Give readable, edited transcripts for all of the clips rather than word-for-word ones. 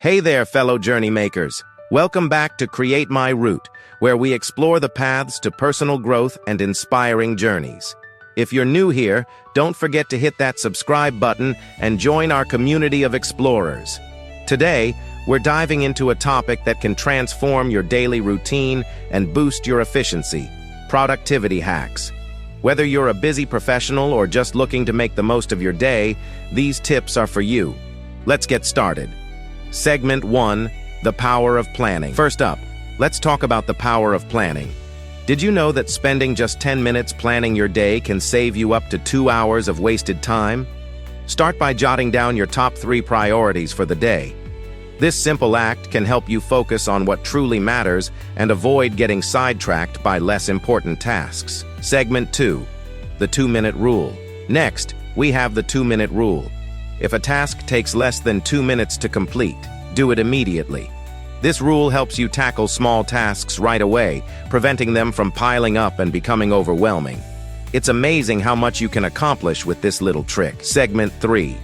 Hey there, fellow journey makers. Welcome back to Create My Route, where we explore the paths to personal growth and inspiring journeys. If you're new here, don't forget to hit that subscribe button and join our community of explorers. Today, we're diving into a topic that can transform your daily routine and boost your efficiency: productivity hacks. Whether you're a busy professional or just looking to make the most of your day, these tips are for you. Let's get started. Segment 1, the power of planning. First up, let's talk about the power of planning. Did you know that spending just 10 minutes planning your day can save you up to 2 hours of wasted time? Start by jotting down your top 3 priorities for the day. This simple act can help you focus on what truly matters and avoid getting sidetracked by less important tasks. Segment 2, the 2-minute rule. Next, we have the 2-minute rule. If a task takes less than 2 minutes to complete, do it immediately. This rule helps you tackle small tasks right away, preventing them from piling up and becoming overwhelming. It's amazing how much you can accomplish with this little trick. Segment 3,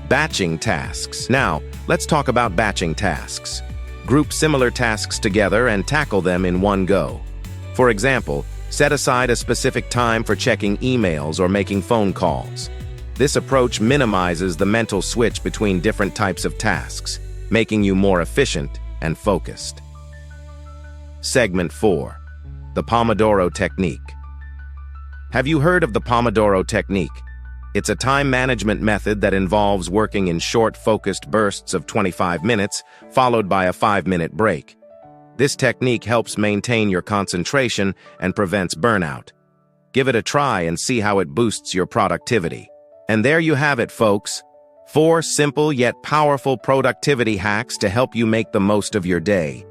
batching tasks. Now, let's talk about batching tasks. Group similar tasks together and tackle them in one go. For example, set aside a specific time for checking emails or making phone calls. This approach minimizes the mental switch between different types of tasks, making you more efficient and focused. Segment 4, the Pomodoro Technique. Have you heard of the Pomodoro Technique? It's a time management method that involves working in short, focused bursts of 25 minutes, followed by a 5-minute break. This technique helps maintain your concentration and prevents burnout. Give it a try and see how it boosts your productivity. And there you have it, folks. 4 simple yet powerful productivity hacks to help you make the most of your day.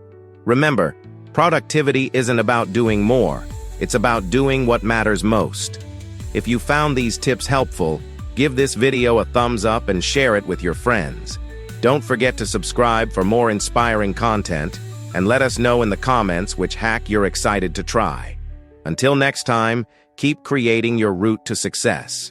Remember, productivity isn't about doing more. It's about doing what matters most. If you found these tips helpful, give this video a thumbs up and share it with your friends. Don't forget to subscribe for more inspiring content, and let us know in the comments which hack you're excited to try. Until next time, keep creating your route to success.